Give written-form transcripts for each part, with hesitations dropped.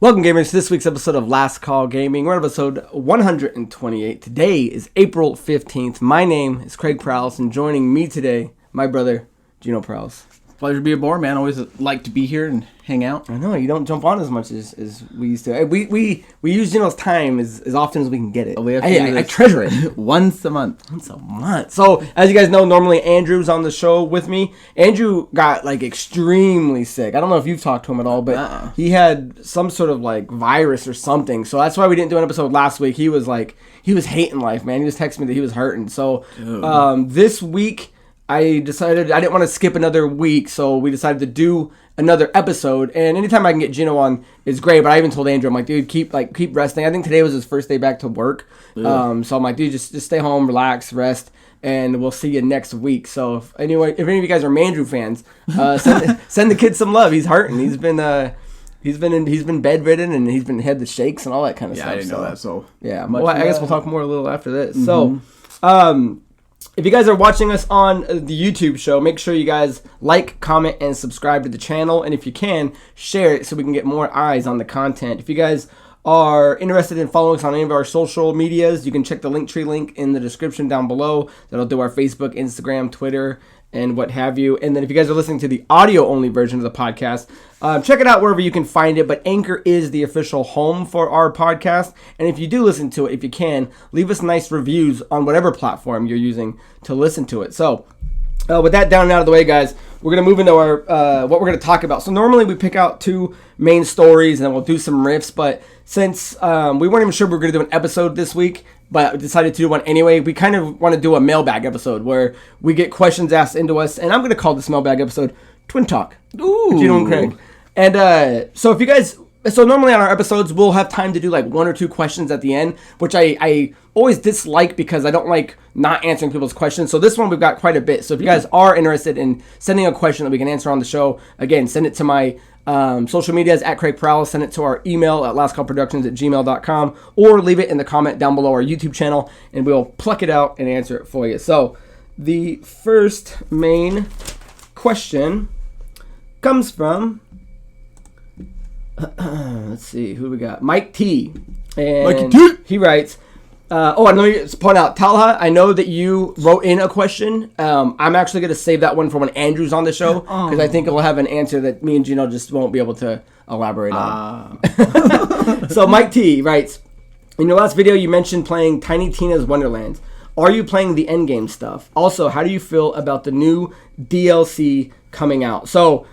Welcome, gamers, to this week's episode of Last Call Gaming. We're on episode 128. Today is April 15th. My name is Craig Perales, and joining me today, my brother, Geno Perales. Pleasure to be aboard, man. Always like to be here and hang out. I know, you don't jump on as much as we used to. We use Geno's time as often as we can get it. I treasure it. Once a month. So, as you guys know, normally Andrew's on the show with me. Andrew got, extremely sick. I don't know if you've talked to him at all, but he had some sort of, virus or something. So, that's why we didn't do an episode last week. He was hating life, man. He was texting me that he was hurting. So, this week, I decided I didn't want to skip another week, so we decided to do another episode. And anytime I can get Geno on is great. But I even told Andrew, I'm like, dude, keep resting. I think today was his first day back to work. So I'm like, dude, just stay home, relax, rest, and we'll see you next week. So if any of you guys are Mandrew fans, send the kid some love. He's hurting. He's been bedridden, and he's been had the shakes and all that kind of stuff. I didn't know that. So yeah, I guess we'll talk more a little after this. So. If you guys are watching us on the YouTube show, make sure you guys like, comment, and subscribe to the channel. And if you can, share it so we can get more eyes on the content. If you guys are interested in following us on any of our social medias, you can check the Linktree link in the description down below. That'll do our Facebook, Instagram, Twitter, and what have you. And then if you guys are listening to the audio-only version of the podcast, check it out wherever you can find it. But Anchor is the official home for our podcast. And if you do listen to it, if you can, leave us nice reviews on whatever platform you're using to listen to it. So with that down and out of the way, guys, we're going to move into our what we're going to talk about. So normally we pick out two main stories and then we'll do some riffs. But since we weren't even sure we were going to do an episode this week, but decided to do one anyway, we kind of want to do a mailbag episode where we get questions asked into us. And I'm going to call this mailbag episode Twin Talk. Ooh. Geno and Craig. And so if you guys... So normally on our episodes, we'll have time to do one or two questions at the end, which I always dislike because I don't like not answering people's questions. So this one we've got quite a bit. So if you guys are interested in sending a question that we can answer on the show, again, send it to my social medias at Craig Perales, send it to our email at lastcallproductions@gmail.com, or leave it in the comment down below our YouTube channel, and we'll pluck it out and answer it for you. So the first main question comes from... let's see, who we got? Mike T. And he writes, and let me just point out, Talha, I know that you wrote in a question. I'm actually going to save that one for when Andrew's on the show, because I think it will have an answer that me and Geno just won't be able to elaborate on. So Mike T. writes, in your last video, you mentioned playing Tiny Tina's Wonderlands. Are you playing the endgame stuff? Also, how do you feel about the new DLC coming out? So...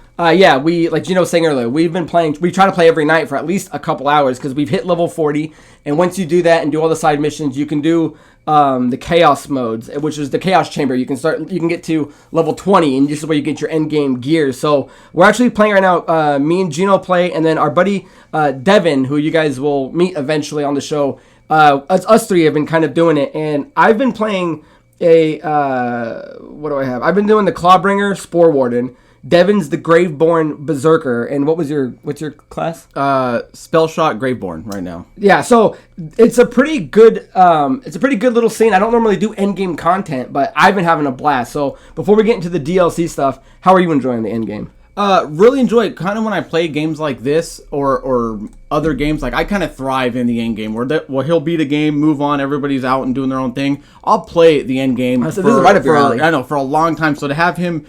we, like Geno was saying earlier, we try to play every night for at least a couple hours because we've hit level 40. And once you do that and do all the side missions, you can do the chaos modes, which is the chaos chamber. You can get to level 20, and this is where you get your end game gear. So we're actually playing right now. Me and Geno play, and then our buddy Devin, who you guys will meet eventually on the show. Us three have been kind of doing it, and I've been playing what do I have? I've been doing the Clawbringer Spore Warden. Devin's the Graveborn Berserker, and what's your class? Spellshot Graveborn right now. Yeah, so it's a pretty good little scene. I don't normally do endgame content, but I've been having a blast. So before we get into the DLC stuff, how are you enjoying the endgame? Really enjoy it. Kind of when I play games like this or other games, I kind of thrive in the end game where he'll beat a game, move on, everybody's out and doing their own thing. I'll play the end game this is right up your alley. I know, for a long time. So to have him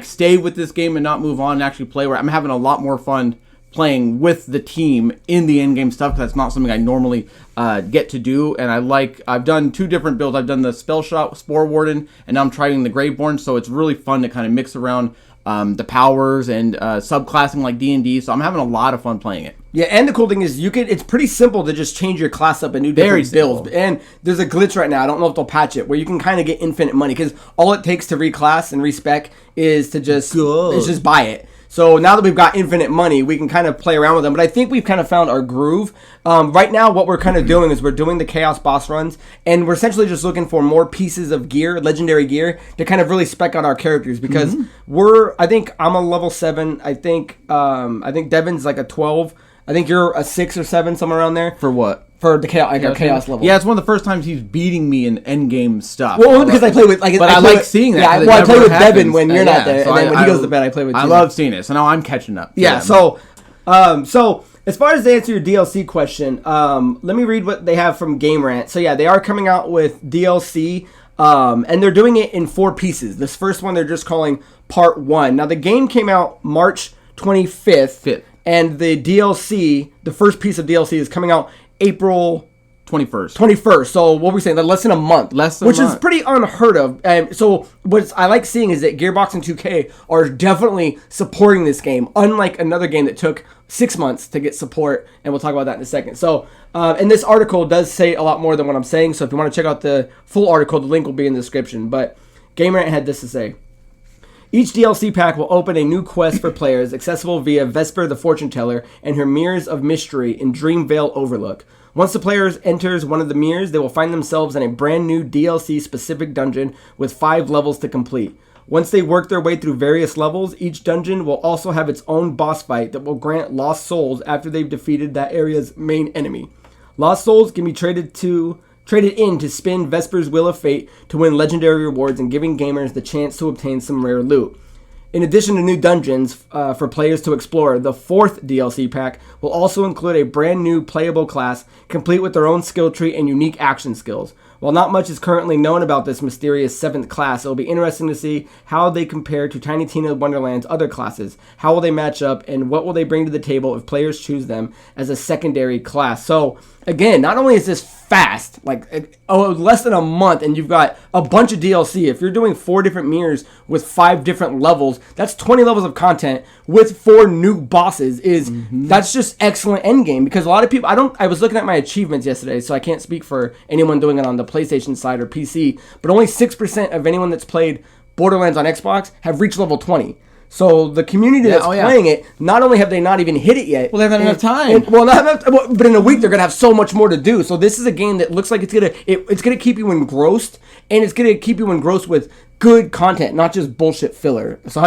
stay with this game and not move on and actually play, where I'm having a lot more fun playing with the team in the end game stuff, because that's not something I normally get to do. And I've done two different builds. I've done the Spellshot Spore Warden, and now I'm trying the Graveborn. So it's really fun to kind of mix around the powers and subclassing like D&D. So I'm having a lot of fun playing it. Yeah, and the cool thing is it's pretty simple to just change your class up and do different builds. And there's a glitch right now, I don't know if they'll patch it, where you can kind of get infinite money, because all it takes to reclass and respec is to just buy it. So now that we've got infinite money, we can kind of play around with them. But I think we've kind of found our groove. Right now, what we're kind of doing is we're doing the Chaos boss runs, and we're essentially just looking for more pieces of gear, legendary gear, to kind of really spec out our characters. Because I think I'm a level 7. I think Devin's like a 12. I think you're a 6 or 7, somewhere around there. For what? For the chaos level. Yeah, it's one of the first times he's beating me in endgame stuff. Well, only because I play with... But I like seeing that. Yeah, I play with Devin when you're not there. So and then when he goes to bed, I play with you. I love seeing it. So now I'm catching up. Yeah, so As far as to answer your DLC question, let me read what they have from Game Rant. So yeah, they are coming out with DLC, and they're doing it in 4 pieces. This first one they're just calling Part 1. Now the game came out March 25th, and the DLC, the first piece of DLC, is coming out April 21st. So what we're saying, less than a month. Which is pretty unheard of. So what I like seeing is that Gearbox and 2K are definitely supporting this game, unlike another game that took 6 months to get support, and we'll talk about that in a second. So, and this article does say a lot more than what I'm saying, so if you want to check out the full article, the link will be in the description. But Gamerant had this to say. Each DLC pack will open a new quest for players, accessible via Vesper the Fortune Teller and her Mirrors of Mystery in Dreamvale Overlook. Once the player enters one of the mirrors, they will find themselves in a brand new DLC-specific dungeon with 5 levels to complete. Once they work their way through various levels, each dungeon will also have its own boss fight that will grant lost souls after they've defeated that area's main enemy. Lost souls can be traded in to spin Vesper's Wheel of Fate to win legendary rewards and giving gamers the chance to obtain some rare loot. In addition to new dungeons for players to explore, the 4th DLC pack will also include a brand new playable class, complete with their own skill tree and unique action skills. While not much is currently known about this mysterious 7th class, it will be interesting to see how they compare to Tiny Tina Wonderland's other classes. How will they match up, and what will they bring to the table if players choose them as a secondary class? So, again, not only is this fast, less than a month, and you've got a bunch of DLC. If you're doing 4 different mirrors with 5 different levels, that's 20 levels of content with 4 new bosses. That's just excellent endgame, because a lot of people, I was looking at my achievements yesterday, so I can't speak for anyone doing it on the PlayStation side or PC, but only 6% of anyone that's played Borderlands on Xbox have reached level 20. So the community that's playing it, not only have they not even hit it yet. Well, they haven't enough time. But in a week they're gonna have so much more to do. So this is a game that looks like it's gonna keep you engrossed, and it's gonna keep you engrossed with good content, not just bullshit filler. So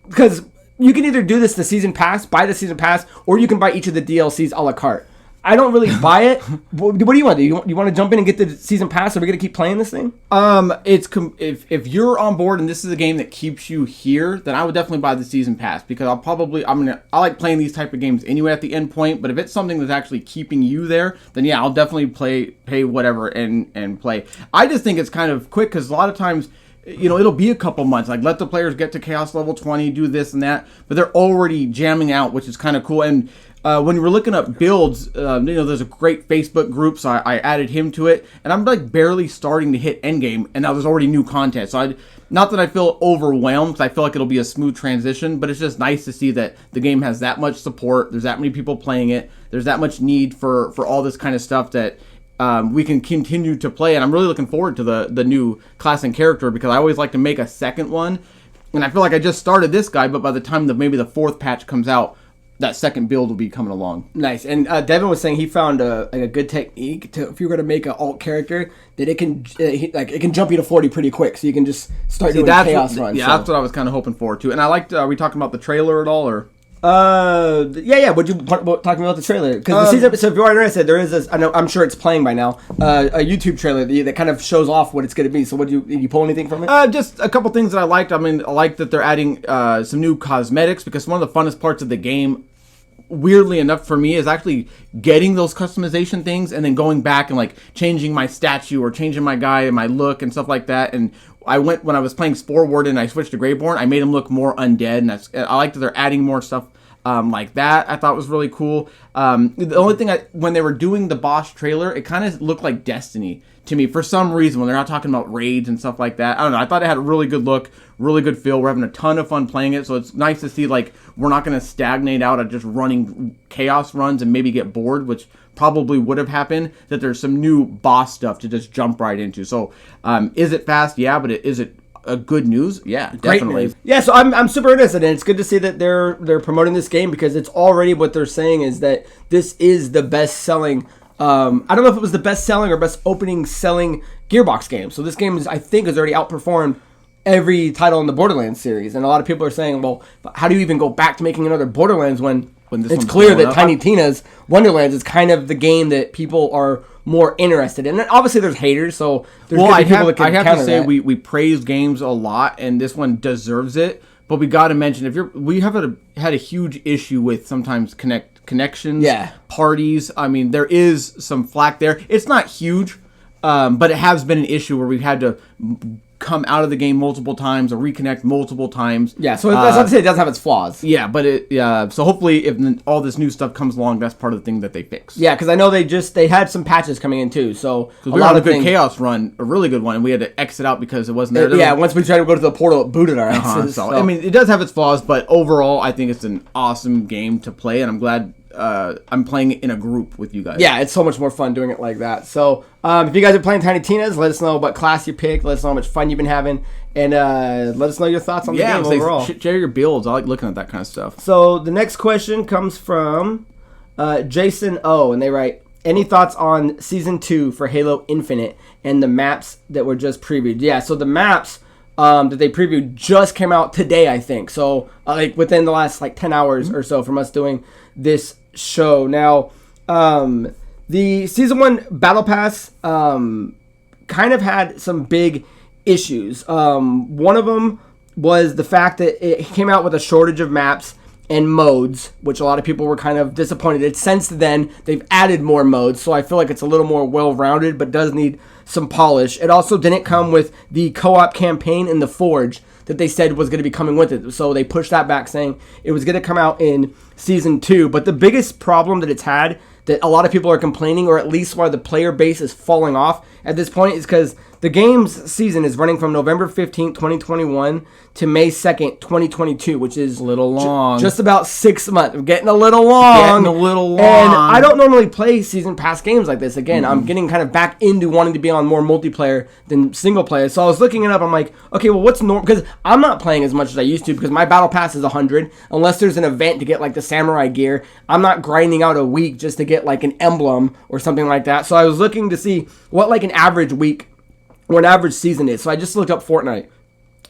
because you can either do this buy the season pass, or you can buy each of the DLCs a la carte. I don't really buy it. What do you want to do? You want to jump in and get the season pass? Are we going to keep playing this thing? If you're on board and this is a game that keeps you here, then I would definitely buy the season pass, because I like playing these type of games anyway at the end point. But if it's something that's actually keeping you there, then yeah, I'll definitely pay whatever and play. I just think it's kind of quick, because a lot of times, it'll be a couple months. Like, let the players get to Chaos level 20, do this and that, but they're already jamming out, which is kind of cool. And when you were looking up builds, there's a great Facebook group, so I added him to it, and I'm like barely starting to hit endgame, and now there's already new content. So not that I feel overwhelmed, because I feel like it'll be a smooth transition, but it's just nice to see that the game has that much support. There's that many people playing it. There's that much need for all this kind of stuff that we can continue to play, and I'm really looking forward to the new class and character, because I always like to make a second one, and I feel like I just started this guy, but by the time maybe the 4th patch comes out, that second build will be coming along. Nice. And Devin was saying he found a good technique if you're going to make an alt character, that it can jump you to 40 pretty quick, so you can just start doing chaos runs. Yeah, that's what I was kind of hoping for too. And I liked. Are we talking about the trailer at all, or? Yeah. Would you talking about the trailer? Because the season. So if you are interested, there is this. I'm sure it's playing by now. A YouTube trailer that kind of shows off what it's going to be. So did you pull anything from it? Just a couple things that I liked. I like that they're adding some new cosmetics, because one of the funnest parts of the game, weirdly enough for me, is actually getting those customization things and then going back and changing my statue or changing my guy and my look and stuff like that. And when I was playing Spore Warden, I switched to Greyborn, I made him look more undead, and I like that they're adding more stuff like that. I thought was really cool. The only thing, when they were doing the boss trailer, it kind of looked like Destiny to me for some reason, when they're not talking about raids and stuff like that. I don't know. I thought it had a really good look, really good feel. We're having a ton of fun playing it, so it's nice to see we're not going to stagnate out at just running chaos runs and maybe get bored, which probably would have happened, that there's some new boss stuff to just jump right into. So is it fast? Yeah, but is it a good news? Yeah, definitely. News. Yeah, so I'm super interested, and it's good to see that they're promoting this game, because it's already, what they're saying is that this is the best selling. I don't know if it was the best selling or best opening selling Gearbox game. So this game has already outperformed every title in the Borderlands series, and a lot of people are saying, well, how do you even go back to making another Borderlands when it's clear that Tiny Tina's Wonderlands is kind of the game that people are more interested in? And obviously there's haters, so there's I have to say we praise games a lot, and this one deserves it. But we got to mention, we have had a huge issue with sometimes connections, parties. I mean, there is some flack there. It's not huge, but it has been an issue where we've had to come out of the game multiple times or reconnect multiple times. Yeah, so that's not to say it does have its flaws. Yeah, but so hopefully if all this new stuff comes along, that's part of the thing that they fix. Yeah, because I know they had some patches coming in too. So we were on a good chaos run, a really good one, and we had to exit out because it wasn't there. Yeah, once we tried to go to the portal, it booted our asses. So. I mean, it does have its flaws, but overall, I think it's an awesome game to play, and I'm glad I'm playing it in a group with you guys. Yeah, it's so much more fun doing it like that. So if you guys are playing Tiny Tina's, let us know what class you picked. Let us know how much fun you've been having. And let us know your thoughts on the game overall. Share your builds. I like looking at that kind of stuff. So the next question comes from Jason O. And they write, any thoughts on Season 2 for Halo Infinite and the maps that were just previewed? Yeah, so the maps that they previewed just came out today, I think. So like within the last 10 hours or so from us doing this show. Now, the Season 1 Battle Pass kind of had some big issues. One of them was the fact that it came out with a shortage of maps and modes, which a lot of people were kind of disappointed. Since then, they've added more modes, so I feel like it's a little more well-rounded, but does need some polish. It also didn't come with the co-op campaign in the Forge that they said was going to be coming with it. So they pushed that back, saying it was going to come out in Season 2. But the biggest problem that it's had, that a lot of people are complaining, or at least why the player base is falling off at this point, is because the game's season is running from November 15th, 2021 to May 2nd, 2022, which is a little long. Just about 6 months. We're getting a little long. And I don't normally play season pass games like this. Again, I'm getting kind of back into wanting to be on more multiplayer than single player. So I was looking it up. I'm like, okay, well, what's normal? Because I'm not playing as much as I used to because my battle pass is 100. Unless there's an event to get the samurai gear, I'm not grinding out a week just to get an emblem or something like that. So I was looking to see what an average week or an average season is. So I just looked up Fortnite.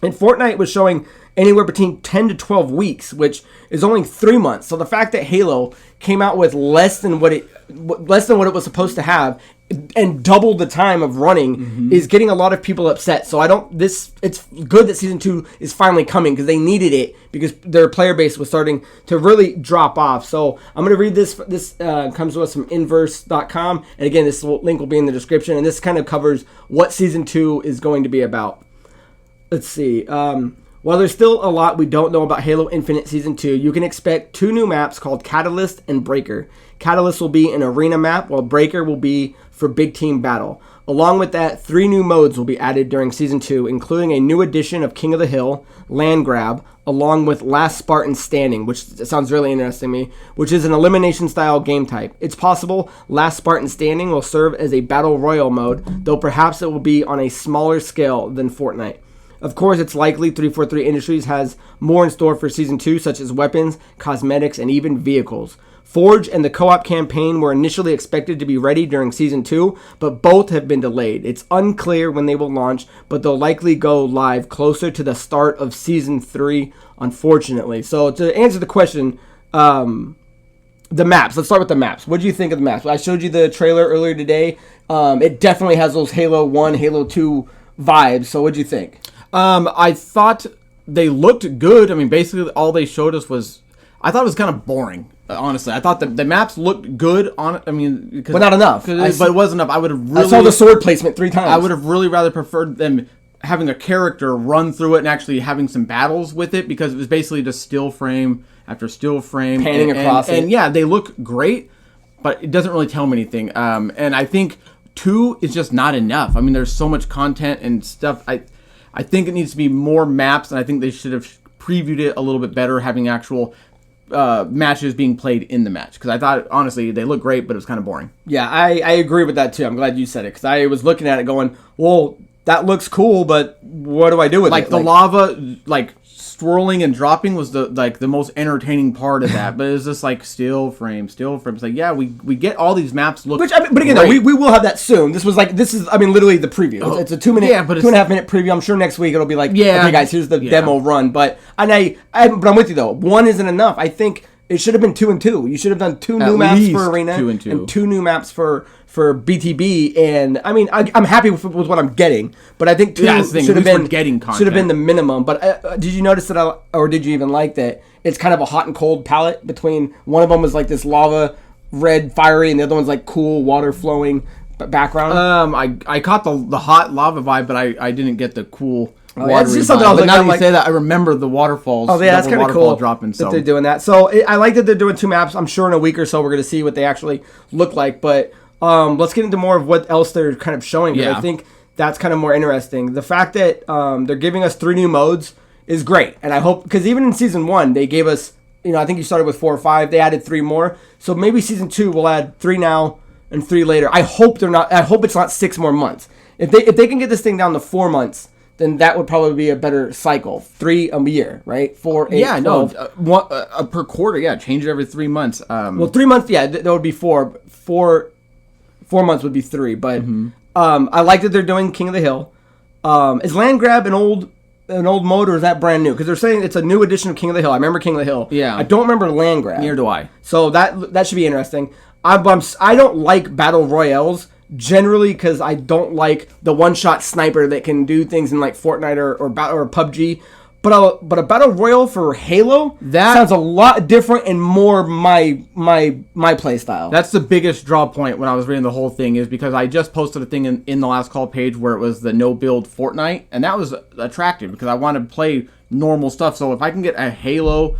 And Fortnite was showing anywhere between 10 to 12 weeks, which is only 3 months. So the fact that Halo came out with less than what it was supposed to have and double the time of running is getting a lot of people upset. So it's good that Season 2 is finally coming because they needed it because their player base was starting to really drop off. So I'm going to read this. This comes to us from inverse.com. And again, this link will be in the description. And this kind of covers what Season 2 is going to be about. Let's see. While there's still a lot we don't know about Halo Infinite Season 2, you can expect 2 new maps called Catalyst and Breaker. Catalyst will be an arena map, while Breaker will be for big team battle. Along with that, 3 new modes will be added during Season 2, including a new edition of King of the Hill, Land Grab, along with Last Spartan Standing, which sounds really interesting to me, which is an elimination-style game type. It's possible Last Spartan Standing will serve as a Battle Royale mode, though perhaps it will be on a smaller scale than Fortnite. Of course, it's likely 343 Industries has more in store for Season 2, such as weapons, cosmetics, and even vehicles. Forge and the co-op campaign were initially expected to be ready during Season 2, but both have been delayed. It's unclear when they will launch, but they'll likely go live closer to the start of Season 3, unfortunately. So to answer the question, the maps. Let's start with the maps. What do you think of the maps? I showed you the trailer earlier today. It definitely has those Halo 1, Halo 2 vibes. So what do you think? I thought they looked good. I mean, basically all they showed us was, I thought it was kind of boring. Honestly, I thought the maps looked good on. I mean, but not enough. But it wasn't enough. I saw the sword placement 3 times. I would have really rather preferred them having a character run through it and actually having some battles with it, because it was basically just still frame after still frame, panning across it. And yeah, they look great, but it doesn't really tell me anything. And I think 2 is just not enough. I mean, there's so much content and stuff. I think it needs to be more maps, and I think they should have previewed it a little bit better, having actual matches being played in the match. Because I thought, honestly, they look great, but it was kind of boring. Yeah, I agree with that, too. I'm glad you said it, because I was looking at it going, well, that looks cool, but what do I do with it? The lava, swirling and dropping was the most entertaining part of that, but it's just still frame. It's yeah, we get all these maps look. But again, though, we will have that soon. This is literally the preview. It's a 2.5 minute preview. I'm sure next week it'll be okay, guys, here's the demo run. But I'm with you though. 1 isn't enough. I think it should have been 2 and 2. You should have done 2 new maps for Arena 2 and 2. and 2 new maps for BTB. And I mean, I'm happy with what I'm getting, but I think 2 should have been the minimum. But did you notice that, or did you even like that? It's kind of a hot and cold palette between one of them was like this lava, red, fiery, and the other one's like cool, water flowing background. I caught the hot lava vibe, but I didn't get the cool. It's just something I was but now that you say that, I remember the waterfalls. Oh yeah, that's kind of cool dropping, that they're doing that. So I like that they're doing 2 maps. I'm sure in a week or so we're going to see what they actually look like. But let's get into more of what else they're kind of showing. Yeah. I think that's kind of more interesting. The fact that they're giving us 3 new modes is great. And I hope, because even in Season 1, they gave us, I think you started with 4 or 5. They added 3 more. So maybe Season 2 will add 3 now and 3 later. I hope it's not 6 more months. If they can get this thing down to 4 months, then that would probably be a better cycle. 3 a year, right? 4, 8, 12. Per quarter, yeah. Change it every 3 months. Well, 3 months, yeah, that would be 4. 4 months would be 3. But I like that they're doing King of the Hill. Is Land Grab an old mode, or is that brand new? Because they're saying it's a new edition of King of the Hill. I remember King of the Hill. Yeah. I don't remember Land Grab. Neither do I. So that should be interesting. I don't like battle royales generally because I don't like the one-shot sniper that can do things in like Fortnite or PUBG. But a battle royale for Halo, that sounds a lot different and more my play style. That's the biggest draw point when I was reading the whole thing, is because I just posted a thing in the Last Call page where it was the no build Fortnite, and that was attractive because I wanted to play normal stuff. So if I can get a Halo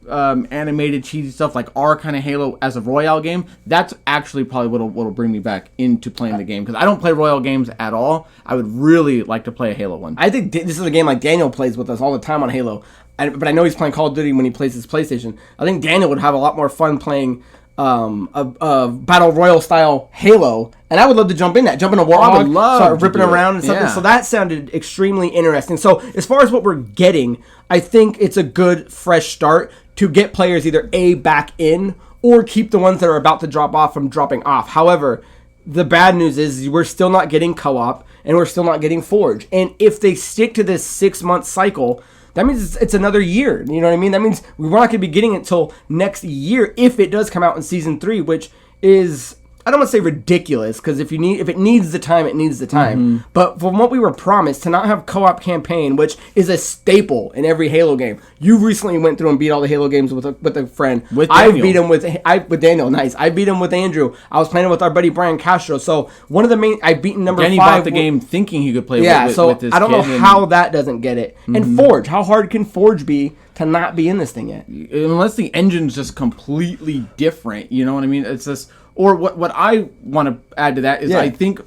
animated cheesy stuff like our kind of Halo as a Royale game, that's actually probably what'll bring me back into playing the game, because I don't play Royale games at all. I would really like to play a Halo one. I think this is a game like Daniel plays with us all the time on Halo, but I know he's playing Call of Duty when he plays his PlayStation. I think Daniel would have a lot more fun playing a battle royale style Halo, and I would love to jump in a Warthog, start ripping around and something. Yeah. So that sounded extremely interesting. So as far as what we're getting, I think it's a good fresh start to get players either back in or keep the ones that are about to drop off from dropping off. However, the bad news is we're still not getting co-op and we're still not getting Forge. And if they stick to this 6-month cycle, that means it's another year. You know what I mean? That means we're not going to be getting it until next year if it does come out in Season 3, which is, I don't want to say ridiculous, because if it needs the time, it needs the time. Mm-hmm. But from what we were promised, to not have co-op campaign, which is a staple in every Halo game. You recently went through and beat all the Halo games with a friend. With Daniel. I beat him with Daniel. Nice. I beat him with Andrew. I was playing with our buddy Brian Castro. So one of the main, I beat number 5. Danny bought the game thinking he could play with his kid. I don't know how that doesn't get it. Mm-hmm. And Forge, how hard can Forge be to not be in this thing yet? Unless the engine's just completely different. You know what I mean? It's just... Or what I want to add to that is I think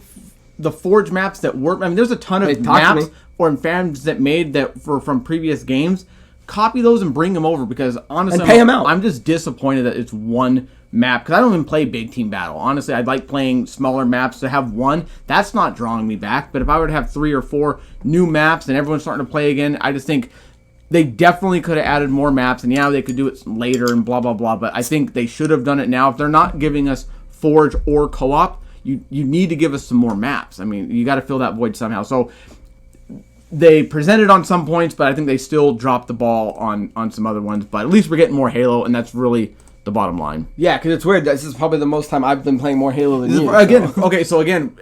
the Forge maps that work... I mean, there's a ton of maps or fans that made that from previous games. Copy those and bring them over, because honestly... And pay them out. I'm just disappointed that it's one map, because I don't even play big team battle. Honestly, I'd like playing smaller maps. To have one, that's not drawing me back. But if I were to have 3 or 4 new maps and everyone's starting to play again, I just think... They definitely could have added more maps, and they could do it later and blah, blah, blah. But I think they should have done it now. If they're not giving us Forge or co-op, you need to give us some more maps. I mean, you got to fill that void somehow. So they presented on some points, but I think they still dropped the ball on some other ones. But at least we're getting more Halo, and that's really the bottom line. Yeah, because it's weird. This is probably the most time I've been playing more Halo than you. Again,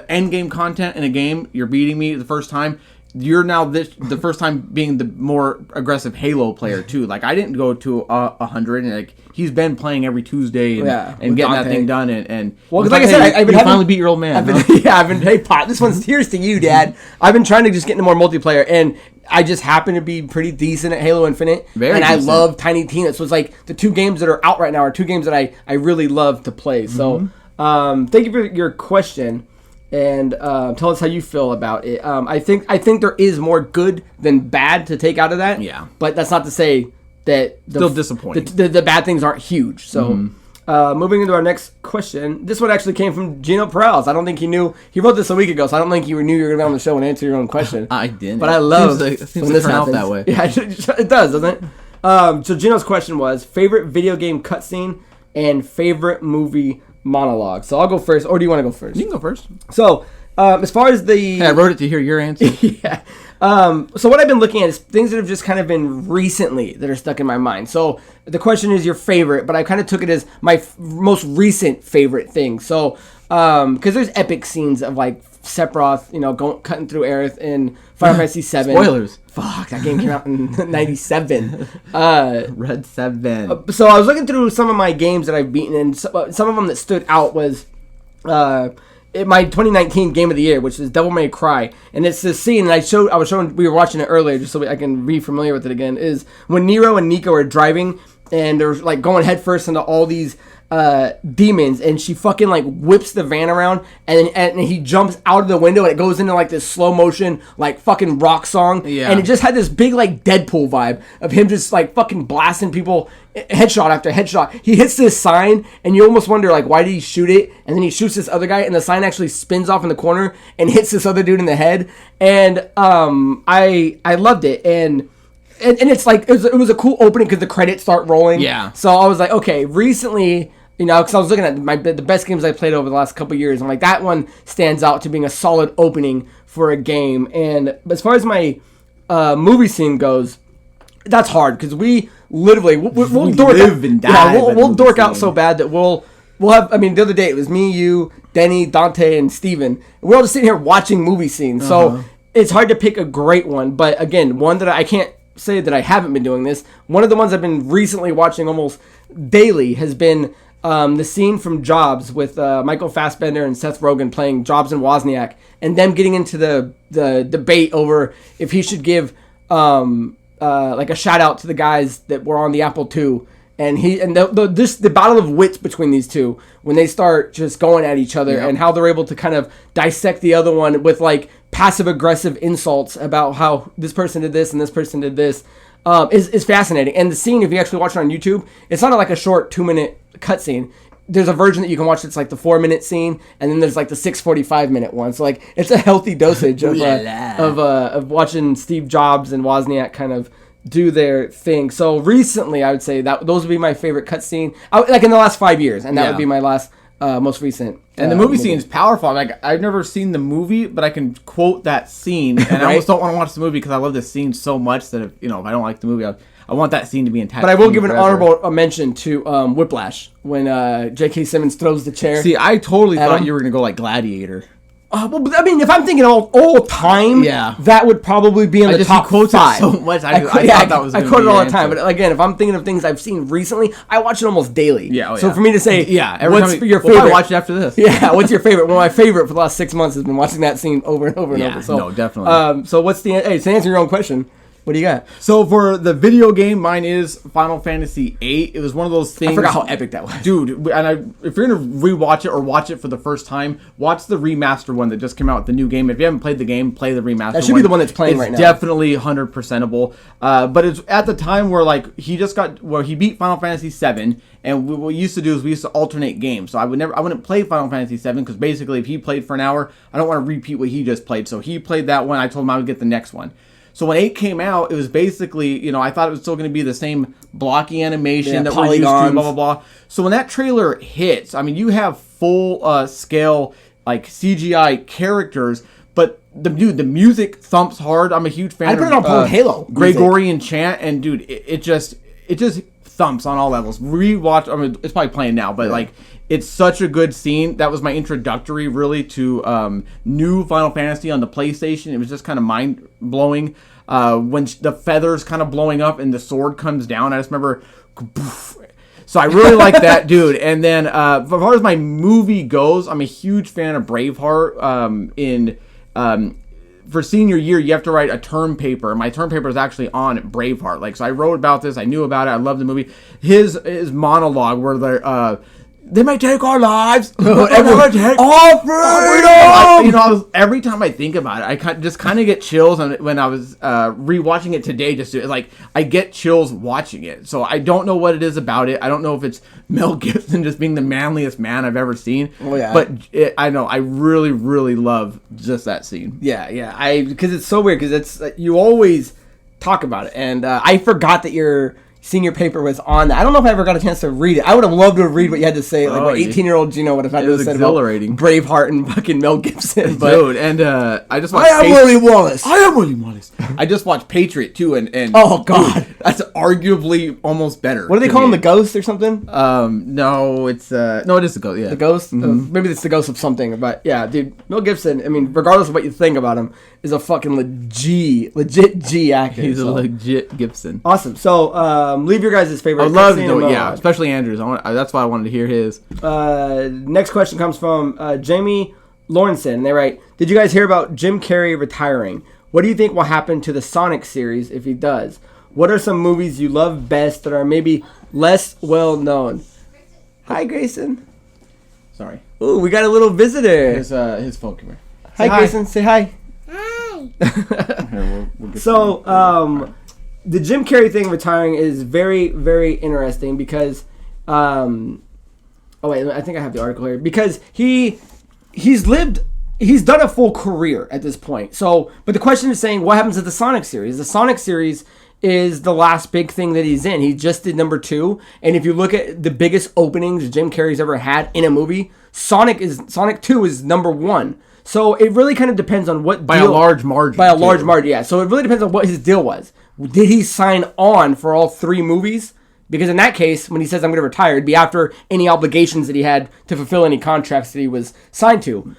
end game content in a game, you're beating me the first time. You're now the first time being the more aggressive Halo player too. Like, I didn't go to 100, and like he's been playing every Tuesday and getting that thing done. And well, because like I said, I've been finally beat your old man. Hey Pot, this one's here's to you, Dad. I've been trying to just get into more multiplayer, and I just happen to be pretty decent at Halo Infinite, I love Tiny Tina. So it's like the 2 games that are out right now are 2 games that I really love to play. So thank you for your question. And tell us how you feel about it. I think there is more good than bad to take out of that. Yeah. But that's not to say that still disappointing. The bad things aren't huge. So moving into our next question. This one actually came from Geno Perales. I don't think he knew. He wrote this a week ago, so I don't think you knew you were going to be on the show and answer your own question. I didn't. But I love when this happens that way. Yeah, it does, doesn't it? So Geno's question was favorite video game cutscene and favorite movie monologue. So I'll go first, or do you want to go first? You can go first. So As far as the... Yeah, I wrote it to hear your answer. Yeah. So what I've been looking at is things that have just kind of been recently that are stuck in my mind. So the question is your favorite, but I kind of took it as my most recent favorite thing. So, because there's epic scenes of like Sephiroth, cutting through Aerith in Final Fantasy VII. Spoilers. Fuck, that game came out in 97. Red 7. So I was looking through some of my games that I've beaten, and some of them that stood out was... my 2019 Game of the Year, which is Devil May Cry, and it's this scene, and we were watching it earlier, just so I can be familiar with it again, is when Nero and Nico are driving, and they're like going headfirst into all these demons, and she fucking like whips the van around, and he jumps out of the window, and it goes into like this slow motion like fucking rock song, and it just had this big like Deadpool vibe of him just like fucking blasting people headshot after headshot. He hits this sign, and you almost wonder like, why did he shoot it? And then he shoots this other guy, and the sign actually spins off in the corner and hits this other dude in the head. And I loved it, and it's like it was a cool opening because the credits start rolling. Yeah. So I was like, okay, recently, because I was looking at the best games I played over the last couple of years, I'm like, that one stands out to being a solid opening for a game. And as far as my movie scene goes, that's hard because we literally we'll dork live and die. We'll dork out so bad that we'll have. I mean, the other day it was me, you, Denny, Dante, and Steven. We're all just sitting here watching movie scenes. So it's hard to pick a great one. But again, one that I can't say that I haven't been doing this. One of the ones I've been recently watching almost daily has been the scene from Jobs with Michael Fassbender and Seth Rogen playing Jobs and Wozniak, and them getting into the debate over if he should give like a shout out to the guys that were on the Apple II, and the battle of wits between these two when they start just going at each other, and how they're able to kind of dissect the other one with like passive aggressive insults about how this person did this and this person did this is fascinating. And the scene, if you actually watch it on YouTube, it's not like a short 2-minute cutscene. There's a version that you can watch that's like the 4-minute scene, and then there's like the 6:45-minute one. So like it's a healthy dosage of watching Steve Jobs and Wozniak kind of do their thing. So recently, I would say that those would be my favorite cutscene, like in the last 5 years, and that would be my last most recent. And the movie scene is powerful. Like, I've never seen the movie, but I can quote that scene, and I almost don't want to watch the movie because I love this scene so much that if I don't like the movie, I want that scene to be intact. But I will give an honorable mention to Whiplash when J.K. Simmons throws the chair. See, I totally thought you were going to go like Gladiator. Well, I mean, if I'm thinking all time, that would probably be in the top 5. So much. I thought that was. I quote it all the time, but again, if I'm thinking of things I've seen recently, I watch it almost daily. Yeah. So for me to say, what's your favorite? We'll probably watch it after this. Yeah. What's your favorite? Well, my favorite for the last 6 months has been watching that scene over and over and over. So, no, definitely. So what's to answer your own question? What do you got? So for the video game, mine is Final Fantasy VIII. It was one of those things. I forgot how epic that was, dude. And if you're gonna rewatch it or watch it for the first time, watch the remaster one that just came out with the new game. If you haven't played the game, play the remaster. That should be the one that's playing right now. It's definitely 100%able. But it's at the time where like he beat Final Fantasy VII, and what we used to do is we used to alternate games. So I wouldn't play Final Fantasy VII because basically if he played for an hour, I don't want to repeat what he just played. So he played that one. I told him I would get the next one. So when 8 came out, it was basically, I thought it was still going to be the same blocky animation that we're used to, blah, blah, blah. So when that trailer hits, I mean, you have full scale, like, CGI characters, but, the music thumps hard. I'm a huge fan of put it on Halo Gregorian chant, and, dude, it just thumps on all levels. Rewatch, I mean, it's probably playing now, but, like, it's such a good scene. That was my introductory, really, to new Final Fantasy on the PlayStation. It was just kind of mind-blowing. When the feathers kind of blowing up and the sword comes down, I just remember... So I really like that, dude. And then, as far as my movie goes, I'm a huge fan of Braveheart. For senior year, you have to write a term paper. My term paper is actually on Braveheart. Like, so I wrote about this. I knew about it. I love the movie. His monologue where they're... they may take our lives. Everyone take all freedom. Every time I think about it, I just kind of get chills. And when I was rewatching it today, I get chills watching it. So I don't know what it is about it. I don't know if it's Mel Gibson just being the manliest man I've ever seen. Oh yeah. But I know I really, really love just that scene. Yeah. Because it's so weird. Because it's you always talk about it, and I forgot that you're senior paper was on that. I don't know if I ever got a chance to read it. I would have loved to read what you had to say. Like what 18-year-old Geno would have had to say about Braveheart and fucking Mel Gibson. But, dude, and I just watched William Wallace. I am William Wallace. I just watched Patriot too, and oh god, dude, that's arguably almost better. What do they call him? The Ghost or something? No, it is the Ghost. Yeah, the Ghost. Maybe it's the Ghost of something. But yeah, dude, Mel Gibson. I mean, regardless of what you think about him, is a fucking legit G actor. He's a legit Gibson. Awesome. So leave your guys' favorite. I'd love to know it, yeah, especially Andrew's. That's why I wanted to hear his. Next question comes from Jamie Lawrenson. And they write, did you guys hear about Jim Carrey retiring? What do you think will happen to the Sonic series if he does? What are some movies you love best that are maybe less well known? Hi, Grayson. Sorry. Ooh, we got a little visitor. His phone, come here. Hi, Grayson. Say hi. Hi. So, the Jim Carrey thing retiring is very, very interesting because, I think I have the article here, because he's done a full career at this point. So, but the question is saying, what happens to the Sonic series? The Sonic series is the last big thing that he's in. He just did number 2, and if you look at the biggest openings Jim Carrey's ever had in a movie, Sonic 2 is number 1. So it really kind of depends on what by a large margin, yeah. So it really depends on what his deal was. Did he sign on for all 3 movies? Because in that case, when he says I'm going to retire, it'd be after any obligations that he had to fulfill any contracts that he was signed to.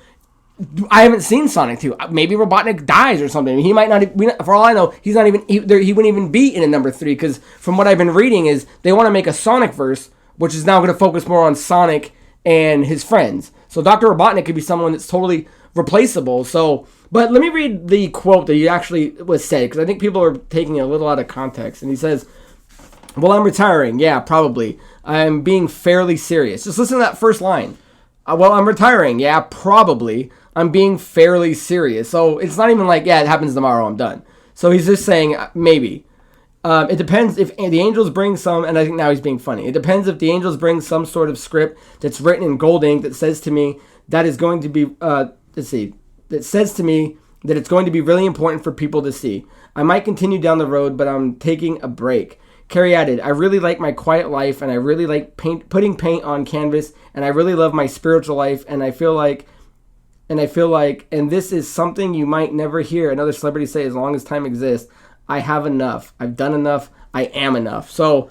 I haven't seen Sonic 2. Maybe Robotnik dies or something. He might not. For all I know, he's not even. He wouldn't even be in a number 3 because from what I've been reading is they want to make a Sonic verse, which is now going to focus more on Sonic and his friends. So Dr. Robotnik could be someone that's totally replaceable. So, but let me read the quote that he actually was said because I think people are taking it a little out of context. And he says, "Well, I'm retiring. Yeah, probably. I'm being fairly serious." Just listen to that first line. Well, I'm retiring. Yeah, probably. I'm being fairly serious. So it's not even like, yeah, it happens tomorrow, I'm done. So he's just saying, maybe. It depends if the Angels bring some, and I think now he's being funny. It depends if the Angels bring some sort of script that's written in gold ink that says to me that is going to be, that says to me that it's going to be really important for people to see. I might continue down the road, but I'm taking a break. Carey added, I really like my quiet life, and I really like putting paint on canvas, and I really love my spiritual life, and I feel like, and this is something you might never hear another celebrity say as long as time exists, I have enough. I've done enough. I am enough. So,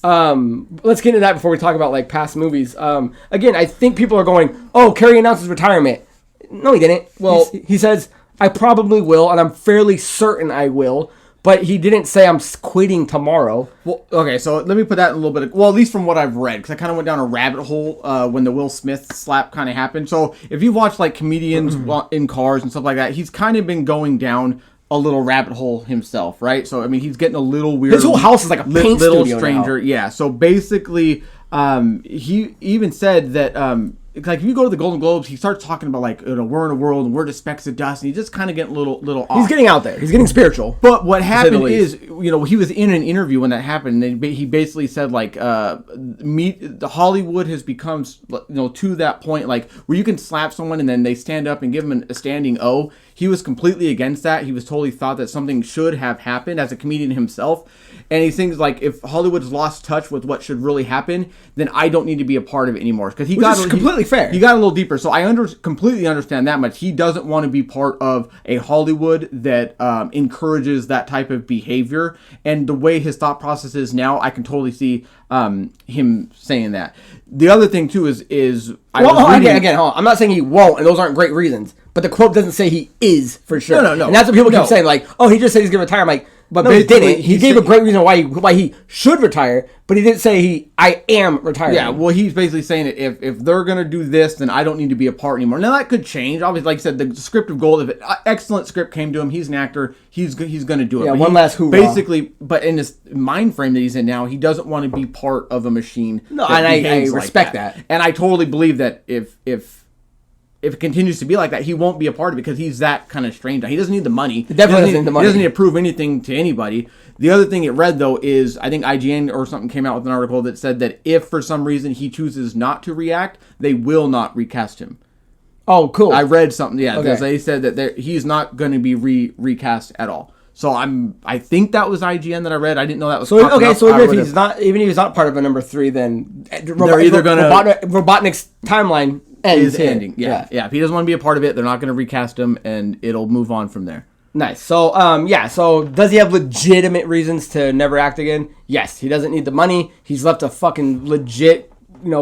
let's get into that before we talk about, like, past movies. Again, I think people are going, oh, Carey announced his retirement. No, he didn't. Well, he says, I probably will, and I'm fairly certain I will. But he didn't say I'm quitting tomorrow. Well, okay, so let me put that in a little bit of... Well, at least from what I've read, because I kind of went down a rabbit hole when the Will Smith slap kind of happened. So if you watch, like, comedians in cars and stuff like that, he's kind of been going down a little rabbit hole himself, right? So, I mean, he's getting a little weird. His whole house is like a paint little studio stranger. Now. Yeah, so basically, he even said that... like if you go to the Golden Globes, he starts talking about like, we're in a world and we're just specks of dust, and he's just kind of getting a little off. He's getting out there. He's getting spiritual. But what happened is, he was in an interview when that happened, and he basically said like, Hollywood has become, to that point, like where you can slap someone and then they stand up and give them a standing O. He was completely against that. He was totally thought that something should have happened as a comedian himself. And he thinks like if Hollywood has lost touch with what should really happen, then I don't need to be a part of it anymore. Because he got completely fair. He got a little deeper. So I completely understand that much. He doesn't want to be part of a Hollywood that encourages that type of behavior. And the way his thought process is now, I can totally see him saying that. The other thing too is hold on. I'm not saying he won't, and those aren't great reasons. But the quote doesn't say he is for sure. No. And that's what people keep saying, like, oh, he just said he's going to retire. I'm like, but no, he didn't. He gave a great reason why he should retire, but he didn't say I am retiring. Yeah, well, he's basically saying that if they're going to do this, then I don't need to be a part anymore. Now, that could change. Obviously, like I said, the script of gold, if an excellent script came to him, he's an actor, he's going to do it. Yeah, one last hoorah. Basically, but in this mind frame that he's in now, he doesn't want to be part of a machine. No, and I respect that. And I totally believe that if it continues to be like that, he won't be a part of it because he's that kind of strange. He doesn't need the money. He definitely doesn't need the money. He doesn't need to prove anything to anybody. The other thing it read, though, is I think IGN or something came out with an article that said that if for some reason he chooses not to react, they will not recast him. Oh, cool. I read something, yeah. Okay. They said that he's not going to be recast at all. So I think that was IGN that I read. I didn't know that was so okay. So even if he's not part of a number 3, then they're either gonna Robotnik's timeline is ending. Yeah. If he doesn't want to be a part of it, they're not going to recast him, and it'll move on from there. Nice. So So does he have legitimate reasons to never act again? Yes. He doesn't need the money. He's left a fucking legit,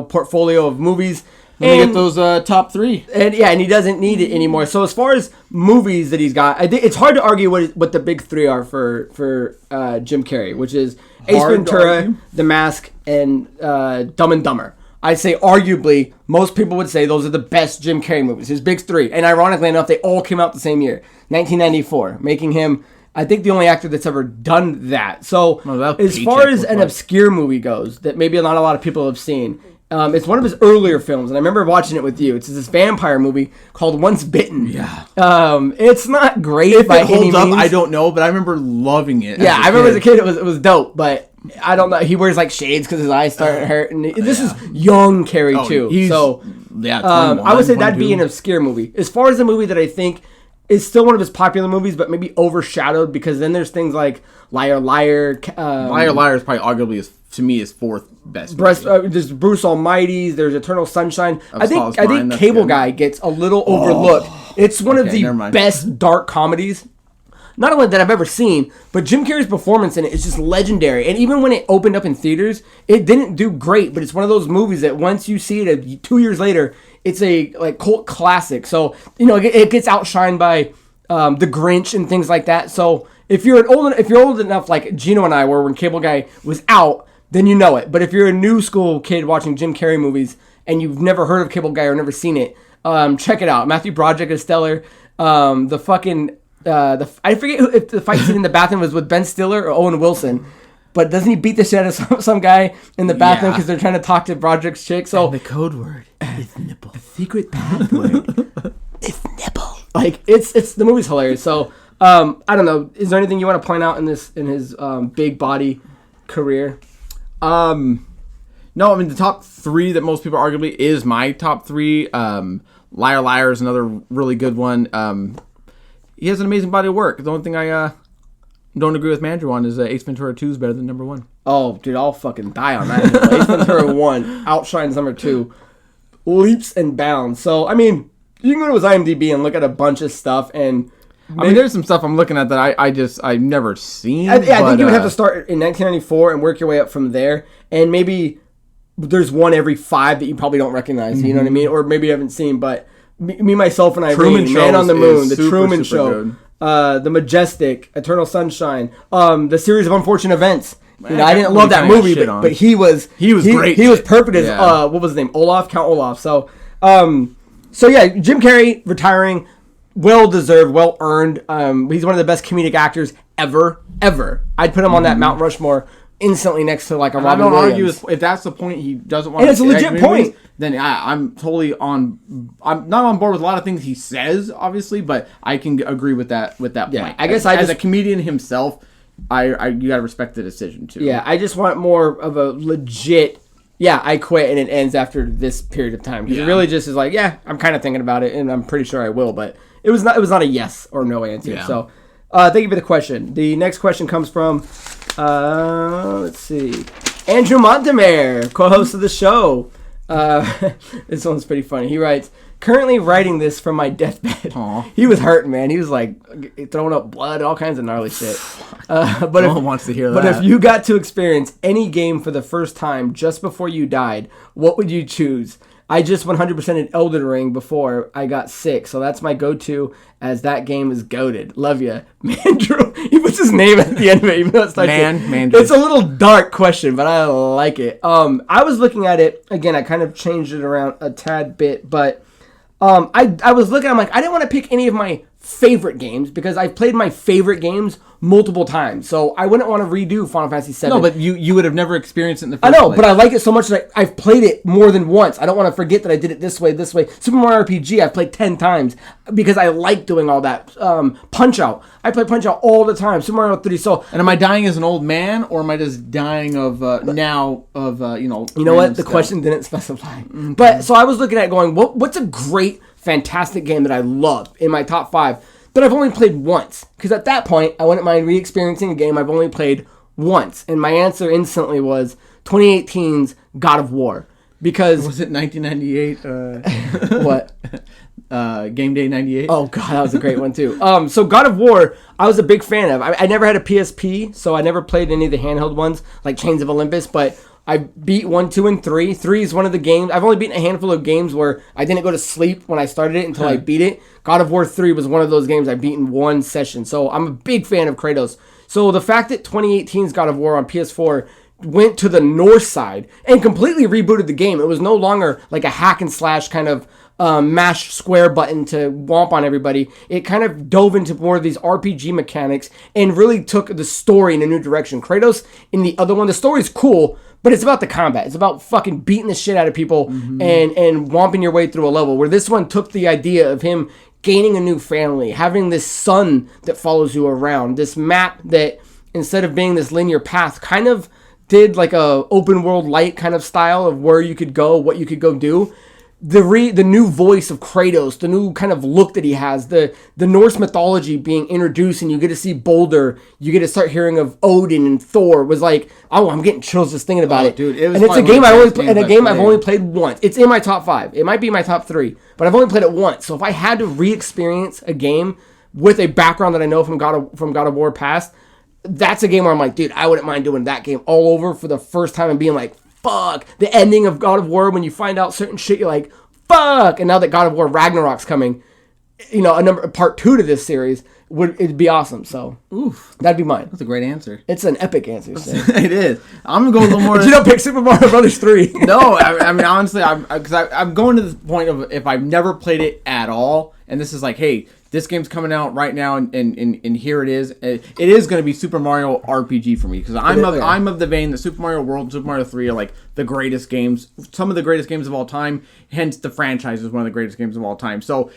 portfolio of movies. And get those top 3. And he doesn't need it anymore. So as far as movies that he's got, I think it's hard to argue what the big 3 are for Jim Carrey, which is Ace Ventura, The Mask, and Dumb and Dumber. I'd say arguably most people would say those are the best Jim Carrey movies. His big 3, and ironically enough, they all came out the same year, 1994, making him, I think, the only actor that's ever done that. So as far as an obscure movie goes, that maybe not a lot of people have seen. It's one of his earlier films, and I remember watching it with you. It's this vampire movie called Once Bitten. Yeah. It's not great if by it holds any up, means. I don't know, but I remember loving it. Yeah, I remember as a kid it was dope, but I don't know. He wears like shades because his eyes start hurting. This is young Carey too. I would say that'd be an obscure movie. As far as the movie that I think is still one of his popular movies, but maybe overshadowed because then there's things like Liar Liar. Liar Liar is probably arguably to me his 4th best. There's Bruce Almighty's. There's Eternal Sunshine. I think Cable Guy gets a little overlooked. It's one of the best dark comedies, not only that I've ever seen, but Jim Carrey's performance in it is just legendary. And even when it opened up in theaters, it didn't do great. But it's one of those movies that once you see it 2 years later, it's a cult classic. So it gets outshined by The Grinch and things like that. So if you're old enough like Geno and I were when Cable Guy was out, then you know it. But if you're a new school kid watching Jim Carrey movies and you've never heard of Cable Guy or never seen it, check it out. Matthew Broderick is stellar. I forget if the fight scene in the bathroom was with Ben Stiller or Owen Wilson, but doesn't he beat the shit out of some guy in the bathroom because they're trying to talk to Broderick's chick? So and the code word is nipple. The secret password is nipple. It's the movie's hilarious. So I don't know. Is there anything you want to point out in his big body career? No, I mean the top 3 that most people arguably is my top 3. Liar Liar is another really good one. He has an amazing body of work. The only thing I don't agree with Mandrew on is Ace Ventura 2 is better than number 1. Oh, dude, I'll fucking die on that. Ace Ventura 1 outshines number 2, leaps and bounds. So I mean, you can go to his IMDb and look at a bunch of stuff and. I mean, there's some stuff I'm looking at that I've never seen. I think you would have to start in 1994 and work your way up from there. And maybe there's one every 5 that you probably don't recognize. You know what I mean? Or maybe you haven't seen. But me, myself, and Irene, Man on the Moon, The Truman Show, The Majestic, Eternal Sunshine, the series of unfortunate events. I didn't love that movie, but he was great. He was perfect as what was his name? Count Olaf. So yeah, Jim Carrey retiring. Well deserved, well earned. He's one of the best comedic actors ever. I'd put him on that Mount Rushmore instantly next to like a Robin Williams. Argue if that's the point he doesn't want. And it's a legit point. Then I'm totally on. I'm not on board with a lot of things he says, obviously, but I can agree with that. Yeah, point. I guess as a comedian himself, you gotta respect the decision too. Yeah, I just want more of a legit. Yeah, I quit and it ends after this period of time because it really just is like, yeah, I'm kind of thinking about it and I'm pretty sure I will, but. It was not a yes or no answer. Yeah. So, thank you for the question. The next question comes from, let's see, Andrew Montemare, co-host of the show. This one's pretty funny. He writes, currently writing this from my deathbed. Aww. He was hurting, man. He was like throwing up blood, all kinds of gnarly shit. But no one wants to hear that. But if you got to experience any game for the first time just before you died, what would you choose? I just 100%ed Elden Ring before I got sick, so that's my go-to as that game is goated. Love ya. Mandrew. He puts his name at the end of it, even though it's like Mandrew. It's a little dark question, but I like it. I was looking at it, again, I kind of changed it around a tad bit, but I was looking, I'm like, I didn't want to pick any of my favorite games because I've played my favorite games multiple times, so I wouldn't want to redo Final Fantasy VII. No, but you would have never experienced it in the first place. I know, place. but I like it so much that I've played it more than once. I don't want to forget that I did it this way. Super Mario RPG I've played 10 times because I like doing all that. Punch-Out! I play Punch-Out all the time. Super Mario 3. So, and am I dying as an old man, or am I just dying of now of you know? You know what? The question didn't specify. Mm-hmm. But so I was looking at going, what's a great, fantastic game that I love in my top 5? that I've only played once. Because at that point, I wouldn't mind re-experiencing a game I've only played once. And my answer instantly was 2018's God of War. Because... Was it 1998? What? Game Day 98? Oh, God, that was a great one, too. So God of War, I was a big fan of. I never had a PSP, so I never played any of the handheld ones, like Chains of Olympus, but I beat 1, 2, and 3. 3 is one of the games. I've only beaten a handful of games where I didn't go to sleep when I started it until I beat it. God of War 3 was one of those games I beat in one session, so I'm a big fan of Kratos. So the fact that 2018's God of War on PS4 went to the north side and completely rebooted the game. It was no longer like a hack and slash kind of mash square button to womp on everybody. It kind of dove into more of these RPG mechanics and really took the story in a new direction. Kratos in the other one, the story's cool, but it's about the combat. It's about fucking beating the shit out of people and womping your way through a level. Where this one took the idea of him gaining a new family, having this son that follows you around, this map that instead of being this linear path kind of did like a open world light kind of style of where you could go, what you could go do. The new voice of Kratos, the new kind of look that he has, the Norse mythology being introduced, and you get to see Baldur, you get to start hearing of Odin and Thor, was like, oh, I'm getting chills just thinking about it. Dude, it was and it's a game I've only played once. It's in my top 5. It might be my top 3, but I've only played it once. So if I had to re-experience a game with a background that I know from God of War past, that's a game where I'm like, dude, I wouldn't mind doing that game all over for the first time and being like, fuck. The ending of God of War, when you find out certain shit, you're like, fuck. And now that God of War Ragnarok's coming, part 2 to this series, it'd be awesome. So, that'd be mine. That's a great answer. It's an epic answer. It is. I'm going to go a little more. Did you not pick Super Mario Brothers 3? No, I mean, honestly, I'm going to the point of if I've never played it at all, and this is like, hey, this game's coming out right now, and here it is. It is going to be Super Mario RPG for me, because I'm of the vein that Super Mario World and Super Mario 3 are like the greatest games, some of the greatest games of all time, hence the franchise is one of the greatest games of all time. So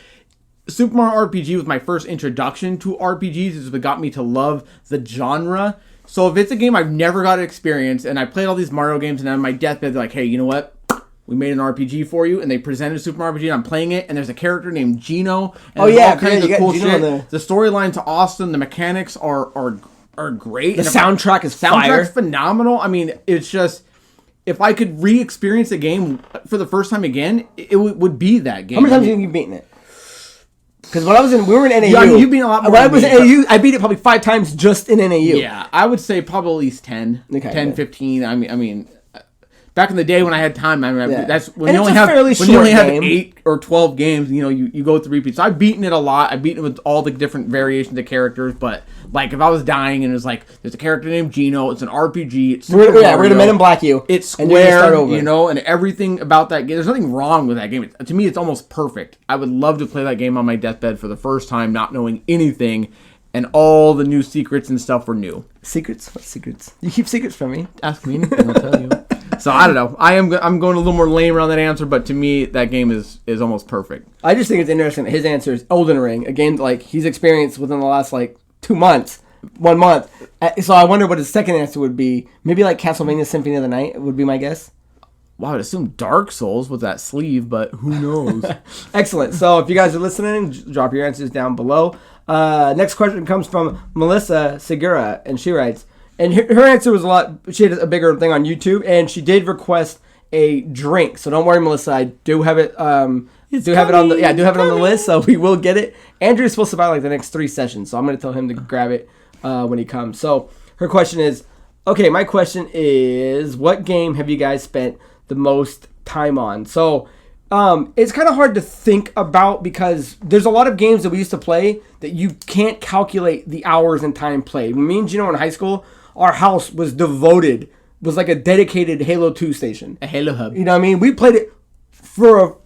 Super Mario RPG was my first introduction to RPGs. It's what got me to love the genre. So if it's a game I've never got to experience, and I played all these Mario games, and on my deathbed, they're like, hey, you know what? We made an RPG for you, and they presented Super Mario RPG, and I'm playing it, and there's a character named Geno, and all kinds of cool shit. The storyline's awesome. The mechanics are great. The soundtrack is fire. Soundtrack's phenomenal. I mean, it's just, if I could re-experience a game for the first time again, it would be that game. How many times have you beaten it? Because when we were in NAU. Yeah, I mean, you've been a lot more. When I was in NAU, I beat it probably 5 times just in NAU. Yeah, I would say probably at least 10. Okay, 10, 15. I mean, back in the day when I had time, that's when you only have 8 or 12 games. You go through repeats. So I've beaten it a lot. I've beaten it with all the different variations of characters. But like, if I was dying and it was like, there's a character named Geno. It's an RPG. It's we're gonna Men in Black you. It's square, and everything about that game. There's nothing wrong with that game. To me, it's almost perfect. I would love to play that game on my deathbed for the first time, not knowing anything. And all the new secrets and stuff were new. Secrets? What secrets? You keep secrets from me. Ask me anything, I'll tell you. So I don't know. I'm going a little more lame around that answer, but to me, that game is almost perfect. I just think it's interesting that his answer is Elden Ring, a game like he's experienced within the last 2 months, 1 month. So I wonder what his second answer would be. Maybe like Castlevania Symphony of the Night would be my guess. Well, I would assume Dark Souls with that sleeve, but who knows? Excellent. So if you guys are listening, drop your answers down below. Next question comes from Melissa Segura, and she writes, and her answer was she had a bigger thing on YouTube, and she did request a drink. So don't worry, Melissa, I do have it. On the list, so we will get it. Andrew's supposed to buy the next 3 sessions, so I'm going to tell him to grab it when he comes. So her question is, okay, my question is, what game have you guys spent the most time on? So it's kind of hard to think about because there's a lot of games that we used to play that you can't calculate the hours and time played. When me and Geno in high school, our house was like a dedicated Halo 2 station. A Halo hub. You know what I mean? We played it for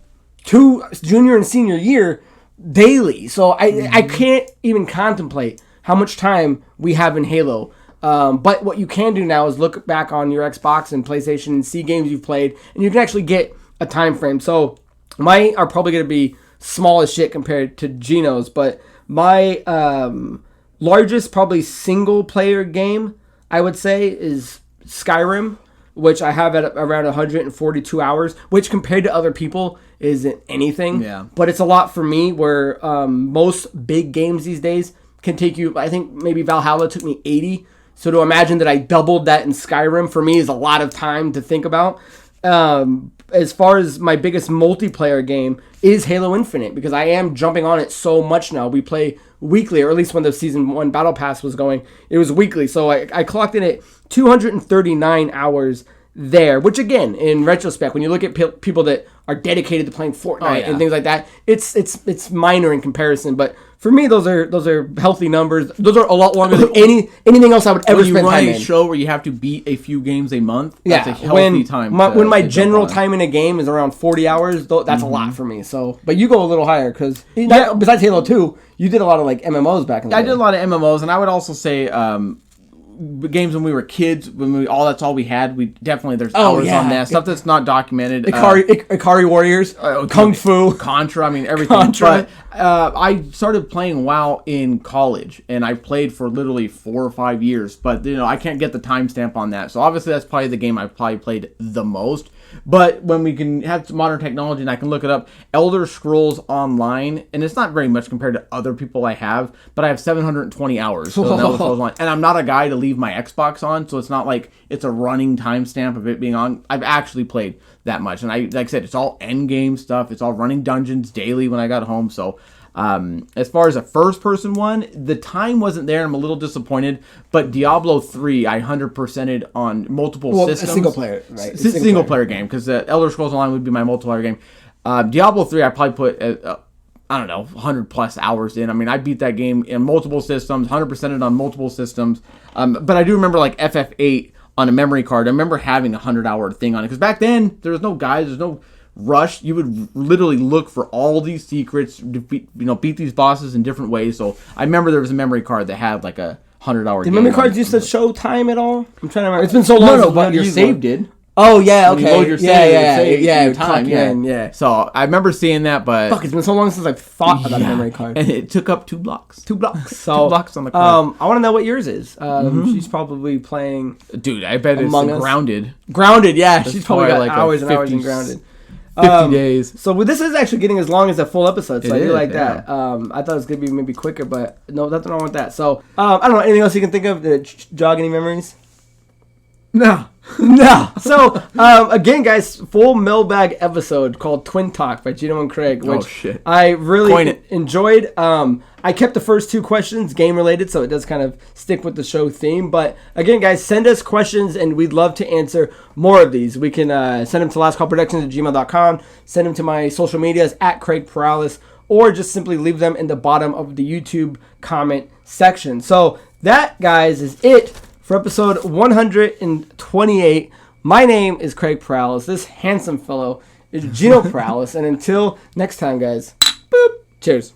2 junior and senior year daily. So I can't even contemplate how much time we have in Halo. But what you can do now is look back on your Xbox and PlayStation and see games you've played, and you can actually get a time frame. So mine are probably going to be small as shit compared to Geno's, but my largest probably single player game I would say is Skyrim. which I have at around 142 hours, which compared to other people isn't anything. Yeah. But it's a lot for me, where most big games these days can take you, I think maybe Valhalla took me 80. So to imagine that I doubled that in Skyrim for me is a lot of time to think about. As far as my biggest multiplayer game is Halo Infinite, because I am jumping on it so much now. We play weekly, or at least when the Season 1 Battle Pass was going, it was weekly. So I clocked in at 239 hours there, which again, in retrospect, when you look at people that are dedicated to playing Fortnite and things like that, it's minor in comparison. But for me, those are healthy numbers. Those are a lot longer than anything else I would ever spend time in. When you run a show where you have to beat a few games a month, that's a healthy time. When my general time in a game is around 40 hours, that's a lot for me. So, but you go a little higher because besides Halo 2, you did a lot of like MMOs back in the day. I did a lot of MMOs, and I would also say games when we were kids, that's all we had. We definitely, there's hours on that stuff that's not documented. Ikari Warriors, Kung Fu, Contra. I mean everything. Contra. But I started playing WoW in college, and I played for literally 4 or 5 years. But I can't get the timestamp on that. So obviously that's probably the game I probably played the most. But when we can have some modern technology and I can look it up, Elder Scrolls Online, and it's not very much compared to other people I have, but I have 720 hours of Elder Scrolls Online. And I'm not a guy to leave my Xbox on, so it's not like it's a running timestamp of it being on. I've actually played that much. And like I said, it's all endgame stuff. It's all running dungeons daily when I got home. So as far as a first-person one, the time wasn't there. I'm a little disappointed, but Diablo 3, I 100%ed on multiple systems. A single player, right? It's a single player game, because Elder Scrolls Online would be my multiplayer game. Diablo 3, I probably put, 100-plus hours in. I mean, I beat that game in multiple systems, 100%ed on multiple systems. But I do remember, like, FF8 on a memory card. I remember having a 100-hour thing on it, because back then, there was no guides, there's no rush. You would literally look for all these secrets, beat these bosses in different ways. So I remember there was a memory card that had like a 100-hour game. Did memory cards used to show time at all? I'm trying to remember. It's been so long. No, but your save did. Oh yeah, okay. You load your save, yeah, time, yeah. So I remember seeing that, but fuck, it's been so long since I've thought about a memory card. And it took up 2 blocks. 2 blocks. So 2 blocks on the card. I want to know what yours is. She's probably playing. Dude, I bet it's Grounded. Grounded, yeah. She's probably got like hours and hours in Grounded. 50 days. So this is actually getting as long as a full episode, so I do like that. Yeah. I thought it was going to be maybe quicker, but no, nothing wrong with that. So, I don't know, anything else you can think of to jog any memories? No. So, again, guys, full mailbag episode called Twin Talk by Geno and Craig, which I really enjoyed. I kept the first 2 questions game-related, so it does kind of stick with the show theme. But, again, guys, send us questions, and we'd love to answer more of these. We can send them to lastcallproductions@gmail.com, send them to my social medias, @Craig Perales, or just simply leave them in the bottom of the YouTube comment section. So, that, guys, is it for episode 128. My name is Craig Perales. This handsome fellow is Geno Perales. And until next time, guys, boop, cheers.